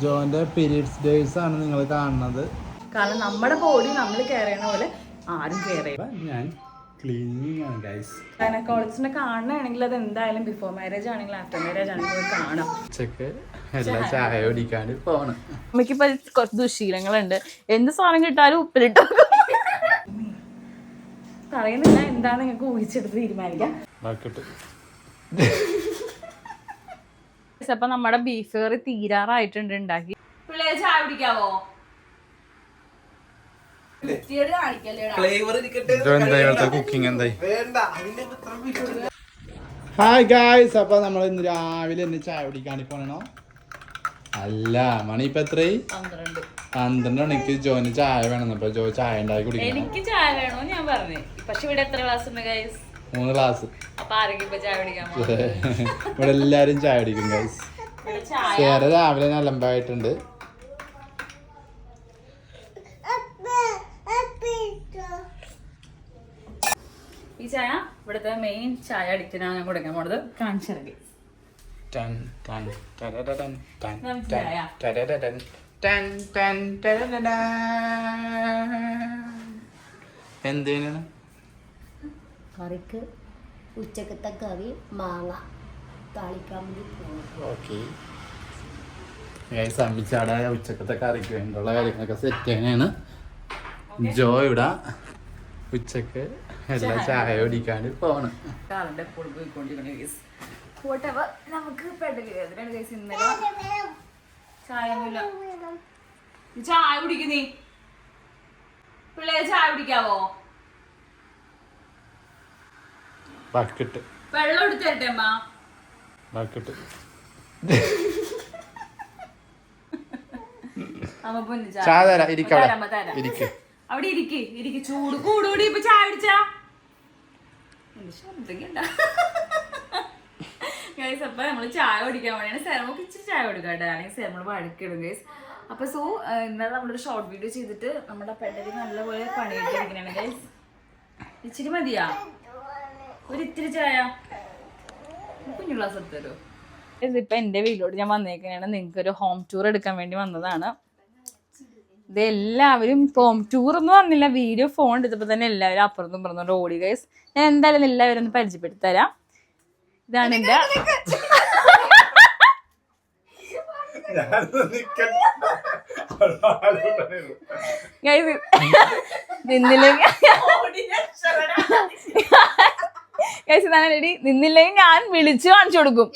ജോന്റെ periods days ആണ് നിങ്ങൾ കാണുന്നത്. കാരണം നമ്മുടെ ബോഡി നമ്മൾ കെയർ ചെയ്യണ പോലെ ആരും കെയർ ചെയ്യും. ഞാൻ ക്ലീനിങ് ആണ് ഗൈസ്. ഗൈനക്കോളജിസ്റ്റിനെ കാണുകയാണെങ്കിൽ അത് എന്തായാലും ബിഫോർ മാരേജ് ആണെങ്കിൽ ആഫ്റ്റർ മാരേജ് ആണെങ്കിൽ കാണാം. ഉച്ചക്ക് എല്ലാം ചായ കുടിക്കാണ്ട് പോണം. നമുക്കിപ്പോ കുറച്ച് ദുശീലങ്ങളുണ്ട്. എന്ത് സാധനം കിട്ടാലും ഉപ്പിലിട്ടോ പറയുന്നില്ല. എന്താണ് നിങ്ങൾക്ക് ഊഹിച്ചെടുത്ത് തീരുമാനിക്കാം. അപ്പൊ നമ്മുടെ ബീഫ് കറി തീരാറായിട്ടുണ്ട് ഉണ്ടാക്കി. പിള്ളേര് ചായ കുടിക്കാവോ? ഹായ് ഗായ്സ്, അപ്പൊ നമ്മൾ ഇന്ന് രാവിലെ തന്നെ ചായ കുടിക്കാൻ പോണോ? അല്ല, മണി ഇപ്പൊ എത്രയായി? 12 മണിക്ക് ജോന് ചായ വേണം. അപ്പൊ ജോ ചായ ഉണ്ടാക്കി കുടിക്കണം. എനിക്ക് ചായ വേണോ ഞാൻ പറഞ്ഞു. പക്ഷെ ഇവിടെ എത്ര ഗ്ലാസ് ഉണ്ട് ഗൈസ്? 3 ഗ്ലാസ്. അപ്പൊ ആരെങ്കിലും ഇപ്പൊ ചായ കുടിക്കാൻ ഇവിടെ എല്ലാരും ചായ കുടിക്കും ഗൈസ്. ചേര രാവിലെ നല്ലമ്പായിട്ടുണ്ട്. ഈ ചായ ഇവിടുത്തെ മെയിൻ ചായ അടിക്കാനാണ് ഞാൻ കൊടുക്കാൻ പോണത്. കാണിച്ചിറങ്ങി എന്തിനാണ് കറിക്ക് ഉച്ചക്കത്തെ കറി മാങ്ങ താളിക്കാൻ വേണ്ടി. അമ്മിച്ചാടെ ഉച്ചക്കത്തെ കറിക്ക് വേണ്ടിയുള്ള കാര്യങ്ങളൊക്കെ സെറ്റ് ചെയ്യാനാണ്. ജോ ഇവിടെ ഉച്ചക്ക് എല്ലാം ചായ കുടിക്കാണ്ട് പോണ്. നമുക്ക് പെടലി വേദനയാണ് ഗൈസ്. ഇന്നലെ ചായ ഒന്നുമില്ല. ചായ കുടിക്കുന്നേ പിള്ളേര് ചായ കുടിക്കാവോ? ബക്കറ്റ് വെള്ളം എടുത്ത് തരട്ടെ അമ്മ? ബക്കറ്റ് ചായ തരാം. ഇരിക്ക അവിടെ ഇരിക്ക്. ചൂട് കൂടി ഇപ്പൊ ചായ കുടിച്ചാ ശബ്ദം. ഗൈസ് അപ്പൊ നമ്മള് ചായ കുടിക്കാൻ വേണ്ടിയാണ്. സെറമൊക്കെ ഇച്ചിരി ചായ കൊടുക്കാട്ടെ, അല്ലെങ്കിൽ സെറമോള് വഴക്കിടും ഗൈസ്. അപ്പൊ ഇന്നലെ നമ്മളൊരു ഷോർട്ട് വീഡിയോ ചെയ്തിട്ട് നമ്മുടെ പെടലി നല്ലപോലെ പണിയിട്ടിരിക്കണേ ഗൈസ്. ഇച്ചിരി മതിയാ? ഒരിത്തിരി ചായ കുഞ്ഞു ഗ്ലാസ് എടുത്തരോ? ഇതിപ്പോ എന്റെ വീട്ടിലോട്ട് ഞാൻ വന്നേക്കാണ്. നിങ്ങൾക്ക് ഒരു ഹോം ടൂർ എടുക്കാൻ വേണ്ടി വന്നതാണ്. ഇതെല്ലാവരും ഹോം ടൂർ ഒന്നും വന്നില്ല, വീഡിയോ ഫോൺ എടുത്തപ്പോ തന്നെ എല്ലാവരും അപ്പുറത്തും ഇപ്പുറത്തും ഓടി ഗൈസ്. ഞാൻ എന്തായാലും എല്ലാവരും ഒന്ന് പരിചയപ്പെടുത്തി തരാം. ഇതാണ് എന്റെ ഗൈസ്. നിന്നില്ലെങ്കിൽ ഞാൻ വിളിച്ചു കാണിച്ചു കൊടുക്കും.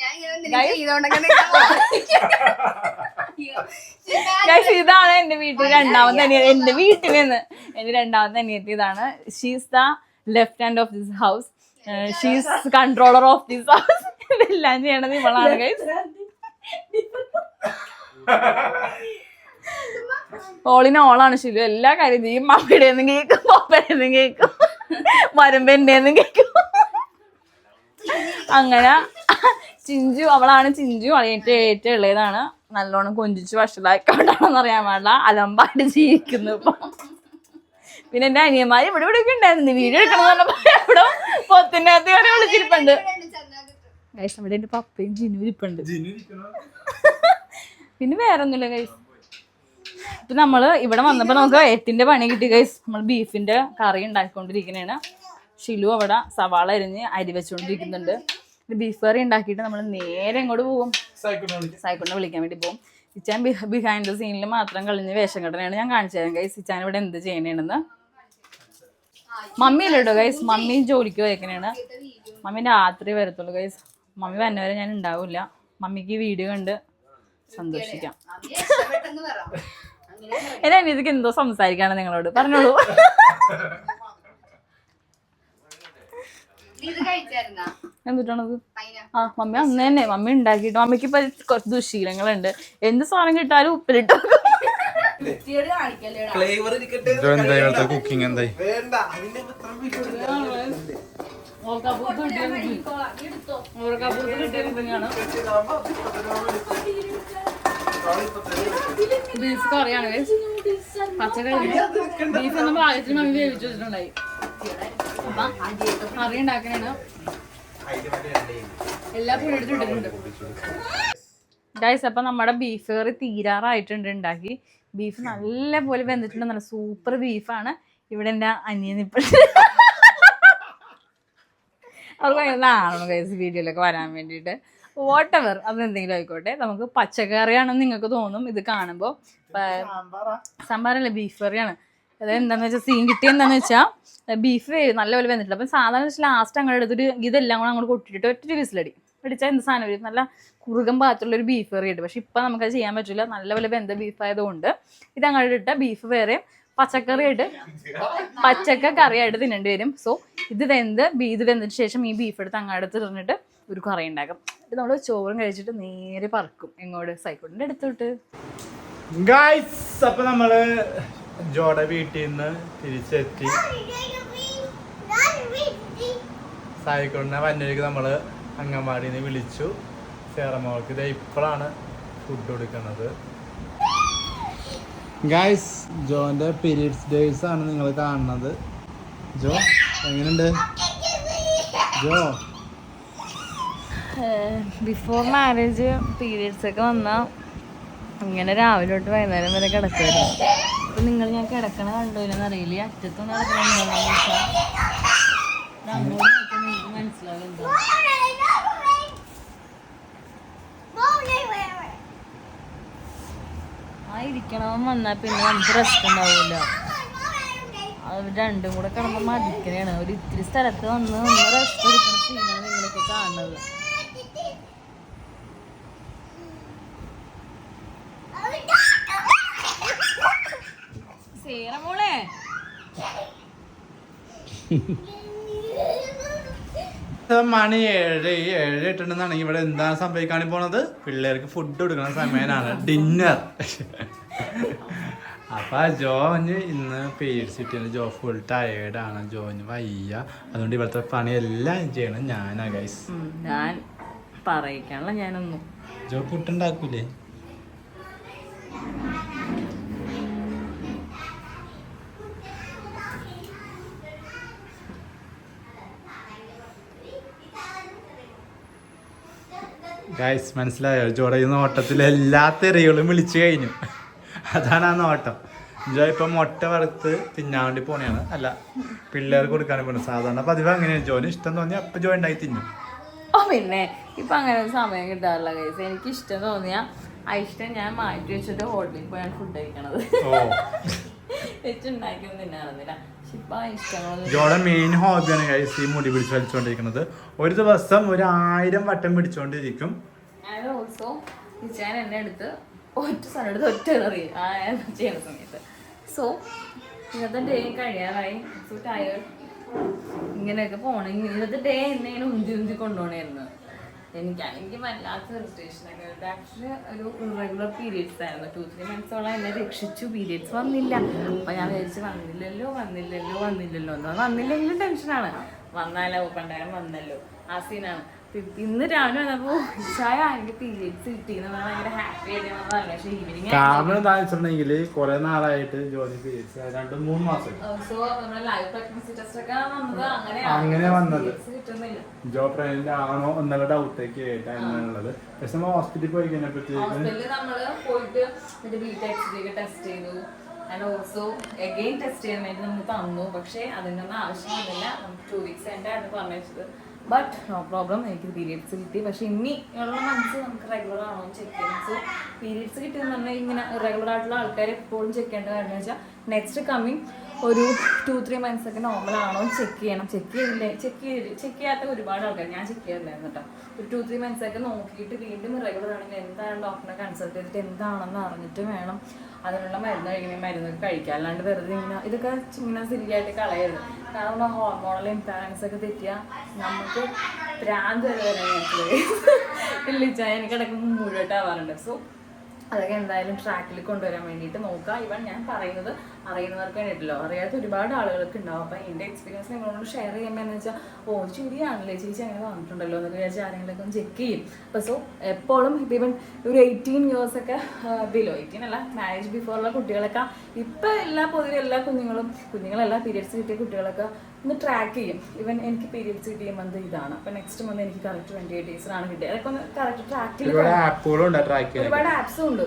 ഗൈസ് ഇതാണ് എന്റെ വീട്ടിൽ രണ്ടാമത്തെ അനിയത്തി. എന്റെ വീട്ടിൽ നിന്ന് എന്റെ രണ്ടാമത്തെ അനിയത്തി ഇതാണ്. She's the left hand of this house. She's controller of this house. ഇതെല്ലാം ചെയ്യണത് ഇവളാണ് ഗൈസ്. ഓളിന് ഷിലു എല്ലാ കാര്യം ചെയ്യും. മമ്മിയുടെ ഒന്നും കേൾക്കും, പപ്പയുടെ ഒന്നും കേൾക്കും, വരുമ്പോ എന്റെ ഒന്നും കേൾക്കും. അങ്ങനെ ചിഞ്ചു അവളാണ്. ചിഞ്ചു ഏറ്റവും ഇളയതാണ്. നല്ലോണം കൊഞ്ചിച്ച് വഷളായിക്കോട്ടാണെന്ന് അറിയാൻ പാടില്ല. അലമ്പായിട്ട് ജീവിക്കുന്നു ഇപ്പൊ. പിന്നെ എന്റെ അനിയന്മാര് ഇവിടെ ഒക്കെ ഉണ്ടായിരുന്നു. വീഡിയോ എടുക്കണം പറഞ്ഞപ്പോ ഇവിടെ പൊത്തിന്റെ അകത്ത് കയറി വിളിച്ചിരിപ്പുണ്ട് ഗൈസ്. അവിടെ എന്റെ പപ്പയും ജിനു ഇരിപ്പുണ്ട്. പിന്നെ വേറെ ഒന്നുമില്ല ഗൈസ്. ഇപ്പൊ നമ്മള് ഇവിടെ വന്നപ്പോ നമുക്ക് 8ന്റെ പണി കിട്ടി ഗൈസ്. നമ്മൾ ബീഫിന്റെ കറി ഉണ്ടാക്കിക്കൊണ്ടിരിക്കുന്നതാണ്. ഷിലു അവിടെ സവാള അരിഞ്ഞ് അരി വെച്ചുകൊണ്ടിരിക്കുന്നുണ്ട്. ബീഫ് കറി ഉണ്ടാക്കിയിട്ട് നമ്മൾ നേരെ ഇങ്ങോട്ട് പോകും. സൈക്കിളിനെ വിളിക്കാൻ വേണ്ടി പോകും. ഇച്ചാൻ ബിഹൈൻഡ് ദ സീനിൽ മാത്രം കളിഞ്ഞ് വേഷം കെട്ടനാണ്. ഞാൻ കാണിച്ചു തരാം ഗൈസ് ഇച്ചാൻ ഇവിടെ എന്ത് ചെയ്യണേണെന്ന്. മമ്മി ഇല്ലട്ടോ ഗൈസ്. മമ്മി ജോലിക്ക് പോയേക്കണേണ്. മമ്മി രാത്രി വരത്തുള്ളൂ ഗൈസ്. മമ്മി വന്നവരെ ഞാൻ ഉണ്ടാവില്ല. മമ്മിക്ക് വീഡിയോ കണ്ട് സന്തോഷിക്കാം. എന്റെ അനിയത്തിക്ക് എന്തോ സംസാരിക്കാണ് നിങ്ങളോട്. പറഞ്ഞോളൂ. എന്തിട്ടാണത്? മമ്മി അന്ന് തന്നെ മമ്മി ഉണ്ടാക്കിയിട്ട്. മമ്മിക്ക് ഇപ്പൊ കുറച്ച് ദുശീലങ്ങളുണ്ട്. എന്ത് സാധനം കിട്ടാലും ഉപ്പിലിട്ടോ. കുക്കിംഗ് എന്തായി? ബീഫ് കറിയാണ് പച്ചക്കറി. ബീഫ് എന്ന പാകത്തിന് മമ്മി വേവിച്ചു വെച്ചിട്ടുണ്ടായി. അപ്പൊ കറി ഉണ്ടാക്കണേണ്. എല്ലാ പുള്ളിട്ടുണ്ട് ഗൈസ്. അപ്പൊ നമ്മുടെ ബീഫ് കറി തീരാറായിട്ടുണ്ട് ഉണ്ടാക്കി. ബീഫ് നല്ല പോലെ വെന്തിട്ടുണ്ട്. നല്ല സൂപ്പർ ബീഫാണ്. ഇവിടെ എൻ്റെ അനിയനിപ്പ അവർക്ക് ഭയങ്കര നാണോ ഗൈസ് വീഡിയോയിലൊക്കെ വരാൻ വേണ്ടിയിട്ട്. വാട്ട് എവർ അതെന്തെങ്കിലും ആയിക്കോട്ടെ. നമുക്ക് പച്ചക്കറിയാണെന്ന് നിങ്ങൾക്ക് തോന്നും ഇത് കാണുമ്പോൾ. സാമ്പാറല്ല, ബീഫ് കറിയാണ്. അതായത് എന്താണെന്ന് വെച്ചാൽ സീൻ കിട്ടിയെന്താണെന്ന് വെച്ചാൽ ബീഫ് നല്ലപോലെ വെന്തിട്ടില്ല. അപ്പം സാധാരണ വെച്ചാൽ ലാസ്റ്റ് അങ്ങോട്ട് എടുത്തിട്ട് ഇതെല്ലാം കൂടെ അങ്ങോട്ട് കൊട്ടിട്ട് ഒറ്റ വിസിലടി പിടിച്ചാൽ എന്ത് സാധനം വരും, നല്ല കുറുകം പാത്രമുള്ളൊരു ബീഫ് കറി ഇട്ട്. പക്ഷെ ഇപ്പം നമുക്കത് ചെയ്യാൻ പറ്റില്ല, നല്ലപോലെ വെന്ത ബീഫ് ആയതുകൊണ്ട് ഇത് അങ്ങോട്ട് ഇട്ട ബീഫ് വേറെ പച്ചക്കറിയായിട്ട് കറിയായിട്ട് തിന്നേണ്ടി വരും. സോ ഇത് വെന്തതിന് ശേഷം ഈ ബീഫ് എടുത്ത് അങ്ങോട്ട് ഇറങ്ങിട്ട് ഒരു കറി ഉണ്ടാക്കും. ഇത് നമ്മൾ ചോറും കഴിച്ചിട്ട് നേരെ പറക്കും എങ്ങോട്ട്, സൈക്കോട്ടിൻ്റെ അടുത്തോട്ട്. അപ്പൊ നമ്മള് ജോടെ വീട്ടിൽ നിന്ന് തിരിച്ചെത്തി. സായിക്കോടിനെ വന്നേക്ക് നമ്മള് അങ്കമാടിന്ന് വിളിച്ചു. ചേറമോൾക്ക് ഇത് ഇപ്പോഴാണ് ഫുഡ് കൊടുക്കുന്നത്. ഗായ്സ്, ജോന്റെ പീരീഡ്സ് ഡേയ്സ് ആണ് നിങ്ങൾ കാണുന്നത്. ജോ എങ്ങനെയുണ്ട് ജോ? ബിഫോർ മാരേജ് പീരീഡ്സ് ഒക്കെ വന്നാൽ ഇങ്ങനെ രാവിലെ തൊട്ട് വൈകുന്നേരം വരെ കിടക്കുമായിരുന്നു. അപ്പം നിങ്ങൾ ഞാൻ കിടക്കണ കണ്ടോലെന്ന് അറിയില്ല. അറ്റത്തൊന്നും നിങ്ങൾക്ക് മനസ്സിലാവും എന്താ ആ ഇരിക്കണവൻ വന്നാൽ പിന്നെ നമുക്ക് റെസ്റ്റ് ഉണ്ടാവില്ല. അത് രണ്ടും കൂടെ കിടന്ന് മടിക്കണേണ്. ഒരു ഇത്തിരി സ്ഥലത്ത് വന്ന് ഒന്ന് റെസ്റ്റ് എടുക്കണ സീനാണ് നിങ്ങളൊക്കെ കാണുന്നത്. മോളെ മണി 7:08 ഇവിടെ എന്താണ് സംഭവിക്കാൻ പോണത്? പിള്ളേർക്ക് ഫുഡ് കൊടുക്കുന്ന സമയമാണ്, ഡിന്നർ. അപ്പൊ ജോന് ഇന്ന് പീരീഡ്സ് കിട്ടിയത്. ജോ ഫുൾ ടയേർഡാണ്, ജോന് വയ്യ. അതുകൊണ്ട് ഇവിടുത്തെ പണിയെല്ലാം ചെയ്യണം ഞാനാ ഗൈസ്. ഞാൻ പറയിക്കാനുള്ള ഞാനൊന്നും. ജോ പുട്ടുണ്ടാക്കൂലേ? ഗൈസ് മനസ്സിലായോ? ജോടെ ഈ നോട്ടത്തിൽ എല്ലാ തെറികളും വിളിച്ചു കഴിഞ്ഞു. അതാണ് ആ നോട്ടം. ജോ ഇപ്പം മുട്ട വറുത്ത് തിന്നാൻ വേണ്ടി പോണെയാണ്. അല്ല, പിള്ളേർക്ക് കൊടുക്കാനും പോണത്. സാധാരണ പതിവ് അങ്ങനെയാണ്. ജോന് ഇഷ്ടം തോന്നിയാൽ അപ്പം ജോ ഉണ്ടാക്കി തിന്നും. ഓ പിന്നെ ഇപ്പം അങ്ങനെ ഒരു സമയം കിട്ടാറില്ല ഗൈസ്. എനിക്ക് ഇഷ്ടം തോന്നിയാൽ ആ ഇഷ്ടം ഞാൻ മാറ്റി വെച്ചിട്ട് ഹോട്ടലിൽ പോയാണ് ഫുഡ് കഴിക്കണത്. വെച്ചുണ്ടാക്കിയൊന്നും തിന്നാറുന്നില്ല. ജോടെ മെയിൻ ഹോബിയാണ് ഗൈസ് ഈ മുടി പിടിച്ച് വലിച്ചുകൊണ്ടിരിക്കുന്നത്. ഒരു ദിവസം 1000 വട്ടം പിടിച്ചോണ്ടിരിക്കും. ഓൾസോ ഞാൻ എന്നെ എടുത്ത് ഒറ്റ സ്ഥലം എടുത്ത് ഒറ്റ കറി ചെയ്യുന്ന സമയത്ത്. സോ ഇന്നത്തെ ഡേ കഴിയാറായി. So tired. ഇങ്ങനെയൊക്കെ പോകണം. ഇന്നത്തെ ഡേ എന്നെ ഇങ്ങനെ ഉന്തി കൊണ്ടുപോകണമായിരുന്നു. എനിക്ക് വല്ലാത്ത ഇറിറ്റേഷനൊക്കെ. ആക്ച്വലി ഒരു ഇറഗുലർ പീരിയഡ്സ് ആയിരുന്നു. 2-3 മന്ത്സോളം എന്നെ രക്ഷിച്ചു. പീരിയഡ്സ് വന്നില്ല. അപ്പം ഞാൻ വിചാരിച്ച് വന്നില്ലല്ലോ എന്താ വന്നില്ലെങ്കിലും ടെൻഷനാണ്. വന്നാലോ പണ്ടാരം വന്നല്ലോ ആ സീനാണ്. ഇന്ന് രാവിലെ വന്നപ്പോൾ ചായ എനിക്ക് പീരിയഡ്സ് കിട്ടിയെന്ന് ഭയങ്കര ഹാപ്പി ആയിട്ട്. പക്ഷേ ഈവനിങ് കാരണം എന്താ വെച്ചിട്ടുണ്ടെങ്കിൽ കുറെ നാളായിട്ട് ജോലി പീരിയഡ്സ് 2-3 മാസം. സോ നമ്മുടെ ലൈവ് പ്രഗ്നൻസി ടെസ്റ്റ് ഒക്കെ വന്നത് അങ്ങനെ വന്നത്. കിട്ടുന്നില്ല. ജോ പ്രഗ്നന്റ് ആണോ എന്നുള്ള ഡൗട്ടൊക്കെ ആയിട്ടാണുള്ളത്. പക്ഷെ നമ്മൾ ഹോസ്പിറ്റലിൽ പോയി കഴിഞ്ഞപ്പോഴത്തേക്ക് നമ്മള് പോയിട്ട് BTEC ടെസ്റ്റ് ചെയ്തു. ആൻഡ് ഓൾസോ അഗെയിൻ ടെസ്റ്റ് ചെയ്യാൻ വേണ്ടി നമുക്ക് തന്നു. പക്ഷേ അതിനൊന്നും ആവശ്യം വന്നില്ല. നമുക്ക് 2 weeks ആയിട്ടാണ് പറഞ്ഞത്. ബട്ട് നോ പ്രോബ്ലം, എനിക്ക് പീരിയഡ്സ് കിട്ടി. പക്ഷെ ഇനി ഉള്ള മന്ത്സ് നമുക്ക് റെഗുലർ ആണോ ചെക്ക് ചെയ്യണം. സോ പീരിയഡ്സ് കിട്ടിയെന്ന് പറഞ്ഞാൽ ഇങ്ങനെ റെഗുലർ ആയിട്ടുള്ള ആൾക്കാർ എപ്പോഴും ചെക്ക് ചെയ്യേണ്ട കാര്യം വെച്ചാൽ നെക്സ്റ്റ് കമ്മിങ് ഒരു 2-3 months ഒക്കെ നോർമൽ ആണോ ചെക്ക് ചെയ്യണം. ചെക്ക് ചെയ്യാത്ത ഒരുപാട് ആൾക്കാർ, ഞാൻ ചെക്ക് ചെയ്യാറില്ലായിരുന്നു കേട്ടോ. ഒരു 2-3 months ഒക്കെ നോക്കിയിട്ട് വീണ്ടും റെഗുലർ ആണെങ്കിൽ എന്താണ് ഡോക്ടറിനെ കൺസൾട്ട് ചെയ്തിട്ട് എന്താണെന്ന് അറിഞ്ഞിട്ട് വേണം അതിനുള്ള മരുന്ന് മരുന്നൊക്കെ കഴിക്കുക. അല്ലാണ്ട് വെറുതെ ഇതൊക്കെ ഇങ്ങനെ സില്ലിയായിട്ട് കളയരുത്. കാരണം ഹോർമോണൽ ഇംബാലൻസ് ഒക്കെ തെറ്റിയാൽ നമുക്ക് ഭ്രാന്ത് വരെ വിളിച്ചാൽ എനിക്ക് ഇടയ്ക്ക് മുഴുവട്ടാവാറുണ്ട്. സോ അതൊക്കെ എന്തായാലും ട്രാക്കിൽ കൊണ്ടുവരാൻ വേണ്ടിയിട്ട് നോക്കുക. ഇവൻ ഞാൻ പറയുന്നത് അറിയുന്നവർക്ക് വേണ്ടിയിട്ടല്ലോ, അറിയാത്ത ഒരുപാട് ആളുകൾക്ക് ഉണ്ടാവും. അപ്പം എൻ്റെ എക്സ്പീരിയൻസ് നിങ്ങളോട് ഷെയർ ചെയ്യുമ്പോൾ എന്ന് വെച്ചാൽ ശരിയാണല്ലേ ചേച്ചി അങ്ങനെ വന്നിട്ടുണ്ടല്ലോ എന്നൊക്കെ വിചാരിച്ച് ആരെങ്കിലുമൊക്കെ ഒന്ന് ചെക്ക് ചെയ്യും. അപ്പോൾ സോ എപ്പോഴും ഇപ്പം ഇവൻ ഒരു 18 years ഒക്കെ ബിലോ 18 അല്ല, മാരേജ് ബിഫോറുള്ള കുട്ടികളൊക്കെ ഇപ്പം പൊതുവെ എല്ലാ കുഞ്ഞുങ്ങളല്ല പീരിയഡ്സ് കിട്ടിയ കുട്ടികളൊക്കെ ഒന്ന് ട്രാക്ക് ചെയ്യും. ഇവൻ എനിക്ക് പീരിയഡ്സ് കിട്ടിയ മന്ത് ഇതാണ്, അപ്പോൾ നെക്സ്റ്റ് മന്ത് എനിക്ക് കറക്റ്റ് 28 ഡേയ്സിലാണ് കിട്ടിയത്. അതൊക്കെ ഒന്ന് കറക്റ്റ് ട്രാക്ക് ചെയ്ത് ഒരുപാട് ആപ്സും ഉണ്ട്.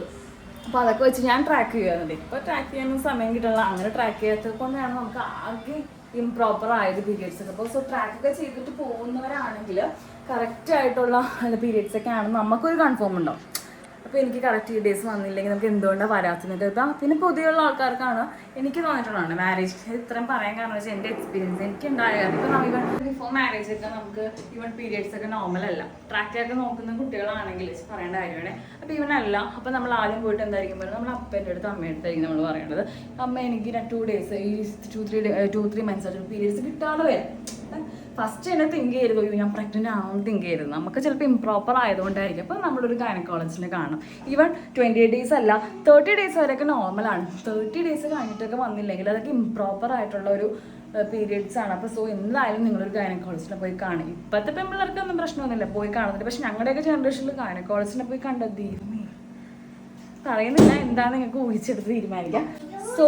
അപ്പോൾ അതൊക്കെ വെച്ച് ഞാൻ ട്രാക്ക് ചെയ്യാറുണ്ട്. ഇപ്പോൾ ട്രാക്ക് ചെയ്യാനൊന്നും സമയം കിട്ടില്ല. അങ്ങനെ ട്രാക്ക് ചെയ്യാത്തത് കൊണ്ടാണ് നമുക്ക് ആകെ ഇംപ്രോപ്പർ ആയത് പീരിയഡ്സ് ഒക്കെ. അപ്പോൾ സോ ട്രാക്കൊക്കെ ചെയ്തിട്ട് പോകുന്നവരാണെങ്കിൽ കറക്റ്റ് ആയിട്ടുള്ള പീരിയഡ്സ് ഒക്കെ ആണെന്ന് നമുക്കൊരു കൺഫേം ഉണ്ടാവും. അപ്പോൾ എനിക്ക് കറക്റ്റ് ഈ ഡേയ്സ് വന്നില്ലെങ്കിൽ നമുക്ക് എന്തുകൊണ്ടാണ് വരാത്തത്. ഇപ്പം പിന്നെ പൊതുവെയുള്ള ആൾക്കാർക്കാണ് എനിക്ക് തോന്നിയിട്ടുള്ളതാണ് മാരേജ് ഇത്രയും പറയാൻ കാരണം വെച്ചാൽ എൻ്റെ എക്സ്പീരിയൻസ് എനിക്ക് ഉണ്ടായത്. ഇപ്പം ഇവൻ ബിഫോർ മാരേജ് ഒക്കെ നമുക്ക് ഇവൻ പീരിയഡ്സ് ഒക്കെ നോർമലല്ല. ട്രാക്കൊക്കെ നോക്കുന്ന കുട്ടികളാണെങ്കിൽ പറയേണ്ട കാര്യമാണ്. അപ്പോൾ ഇവനല്ല. അപ്പോൾ നമ്മൾ ആദ്യം പോയിട്ട് എന്തായിരിക്കും പറയുന്നത്, നമ്മൾ അപ്പൻ്റെ അടുത്ത് അമ്മയുടെ അടുത്തായിരിക്കും നമ്മൾ പറയേണ്ടത്, അമ്മ എനിക്ക് 2 ഡേയ്സ് ഈ 2-3 മന്ത്സ് ആയിട്ട് പീരിയഡ്സ് കിട്ടാതെ വരും. ഫസ്റ്റ് തന്നെ തിങ്ക് ചെയ്യരുത്, ഞാൻ പ്രഗ്നൻ്റ് ആണെന്ന് തിങ്ക് ചെയ്യരുത്. നമുക്ക് ചിലപ്പോൾ ഇംപ്രോപ്പർ ആയതുകൊണ്ടായിരിക്കും. അപ്പോൾ നമ്മളൊരു ഗൈനക്കോളജിസ്റ്റിനെ കാണണം. ഈവൻ 28 ഡേയ്സ് അല്ല 30 ഡേയ്സ് വരെയൊക്കെ നോർമലാണ്. 30 ഡേയ്സ് കഴിഞ്ഞിട്ടൊക്കെ വന്നില്ലെങ്കിൽ അതൊക്കെ ഇംപ്രോപ്പർ ആയിട്ടുള്ള ഒരു പീരിയഡ്സ് ആണ്. അപ്പോൾ സോ എന്തായാലും നിങ്ങളൊരു ഗൈനക്കോളജിസ്റ്റിനെ പോയി കാണും. ഇപ്പോഴത്തെ പെൺപിള്ളേർക്കൊന്നും പ്രശ്നമൊന്നുമില്ല, പോയി കാണുന്നില്ല. പക്ഷെ ഞങ്ങളുടെയൊക്കെ ജനറേഷനിൽ ഗൈനക്കോളജിസ്റ്റിനെ പോയി കണ്ടത് പറയുന്നില്ല, എന്താണ് നിങ്ങൾക്ക് ഊഹിച്ചെടുത്ത് തീരുമാനിക്കാം. സോ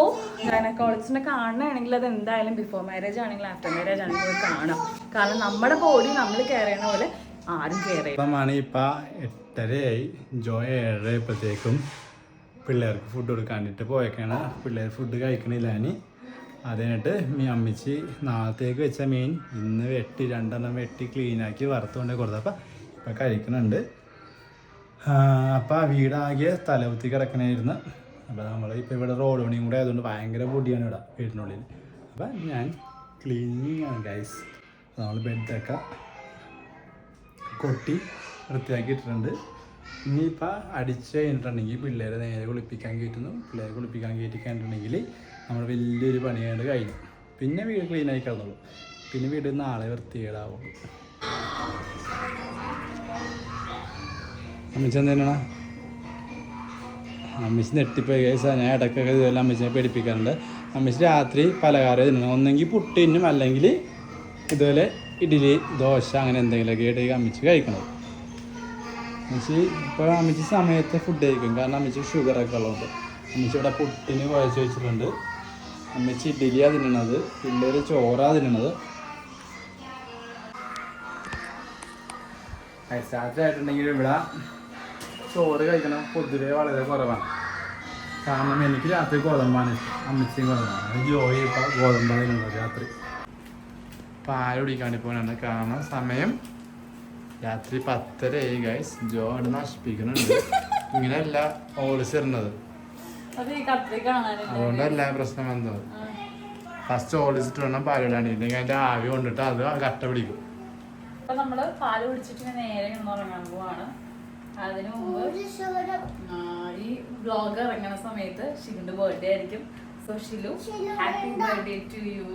ഗൈനക്കോളജിസ്റ്റിനെ കാണുകയാണെങ്കിൽ അത് എന്തായാലും ബിഫോർ മാരേജ് ആണെങ്കിൽ ആഫ്റ്റർ മാരേജ് ആണെങ്കിൽ പോയി കാണാം. കാരണം നമ്മുടെ ബോഡി നമ്മൾ കെയർ ചെയ്യണ പോലെ ആരും കെയർ ചെയ്യും. ഇപ്പം 8:30 ജോയ് 7:00 പിള്ളേർക്ക് ഫുഡ് കൊടുക്കാണ്ടിട്ട് പോയേക്കാണ്. പിള്ളേർ ഫുഡ് കഴിക്കണില്ല. ഇനി അത് കഴിഞ്ഞിട്ട് അമ്മച്ചി നാളത്തേക്ക് വെച്ച മീൻ ഇന്ന് വെട്ടി 2 വെട്ടി ക്ലീനാക്കി വറുത്തുകൊണ്ട് കൊടുത്തത്. അപ്പം ഇപ്പം കഴിക്കണുണ്ട്. അപ്പം വീടാകെ തലകുത്തി കിടക്കണമായിരുന്നു. അപ്പോൾ നമ്മൾ ഇപ്പോൾ ഇവിടെ റോഡ് പണിയും കൂടെ ആയതുകൊണ്ട് ഭയങ്കര പൊടിയാണ് ഇവിടെ വീടിനുള്ളിൽ. അപ്പം ഞാൻ ക്ലീനിങ് ആണ് ഗൈസ്. നമ്മൾ ബെഡൊക്കെ കൊട്ടി വൃത്തിയാക്കി ഇട്ടിട്ടുണ്ട്. ഇനിയിപ്പോൾ അടിച്ച് കഴിഞ്ഞിട്ടുണ്ടെങ്കിൽ പിള്ളേരെ നേരെ കുളിപ്പിക്കാൻ കയറ്റുന്നു. പിള്ളേരെ കുളിപ്പിക്കാൻ കയറ്റി കഴിഞ്ഞിട്ടുണ്ടെങ്കിൽ നമ്മൾ വലിയൊരു പണിയായിട്ട് കഴിഞ്ഞു. പിന്നെ വീട് ക്ലീനായി കിടന്നുള്ളൂ. പിന്നെ വീട് നാളെ വൃത്തികേടാവുള്ളൂ. അമ്മച്ചി എന്താണ് അമ്മച്ചി നെട്ടിപ്പോയി കേസാ. ഞാൻ ഇടയ്ക്കൊക്കെ ഇതുപോലെ അമ്മച്ചിനെ പേടിപ്പിക്കാറുണ്ട്. അമ്മച്ചി രാത്രി പലഹാരം തിന്നണം. ഒന്നെങ്കിൽ പുട്ട് തിന്നും, അല്ലെങ്കിൽ ഇതുപോലെ ഇഡ്ഡലി ദോശ അങ്ങനെ എന്തെങ്കിലുമൊക്കെ ആയിട്ട് അമ്മച്ചി കഴിക്കണം. അമ്മച്ചി ഇപ്പോൾ അമ്മച്ചി സമയത്ത് ഫുഡ് കഴിക്കും. കാരണം അമ്മച്ചി ഷുഗറൊക്കെ ഉള്ളതുകൊണ്ട്. അമ്മച്ചി ഇവിടെ പുട്ടിന് കുഴച്ച് വെച്ചിട്ടുണ്ട്. അമ്മച്ചി ഇഡ്ഡലിയാണ് തിന്നണത്. പിള്ളേർ ചോറാണ് തിന്നണത്. രാത്രിയായിട്ടുണ്ടെങ്കിൽ ഇവിടെ ചോറ് കഴിക്കണം പൊതുവെ വളരെ കുറവാണ്. കാരണം എനിക്ക് രാത്രി ഗോതമ്പാണ് ഇഷ്ടം. അമ്മച്ചിയും ഗോതമ്പാണ്. ജോയി ഇപ്പോൾ ഗോതമ്പാണ് തിന്നുന്നത് രാത്രി. പാല് കുടിക്കാണ്ട് പോകാനാണ്. കാരണം സമയം രാത്രി 10:30 ഗൈസ്. ജോ അവിടെ നശിപ്പിക്കുന്നുണ്ട്. ഇങ്ങനെയല്ല ഓളിസ് ഇടുന്നത്, അതുകൊണ്ടല്ല പ്രശ്നം വന്നത്. ഫസ്റ്റ് ഓളിസിട്ട് വേണം പാലിടാൻ. ഇല്ലെങ്കിൽ അതിൻ്റെ ആവി കൊണ്ടിട്ട് അത് കട്ട പിടിക്കും. അപ്പൊ നമ്മള് പാല് കുടിച്ചിട്ട് നേരെ ഉറങ്ങാൻ പോവാണ്. അതിനു മുമ്പ് ഈ വ്ലോഗ് ഇറങ്ങുന്ന സമയത്ത് ഷിലുന്റെ ബർത്ത്ഡേ ആയിരിക്കും. So Shilu happy birthday to U.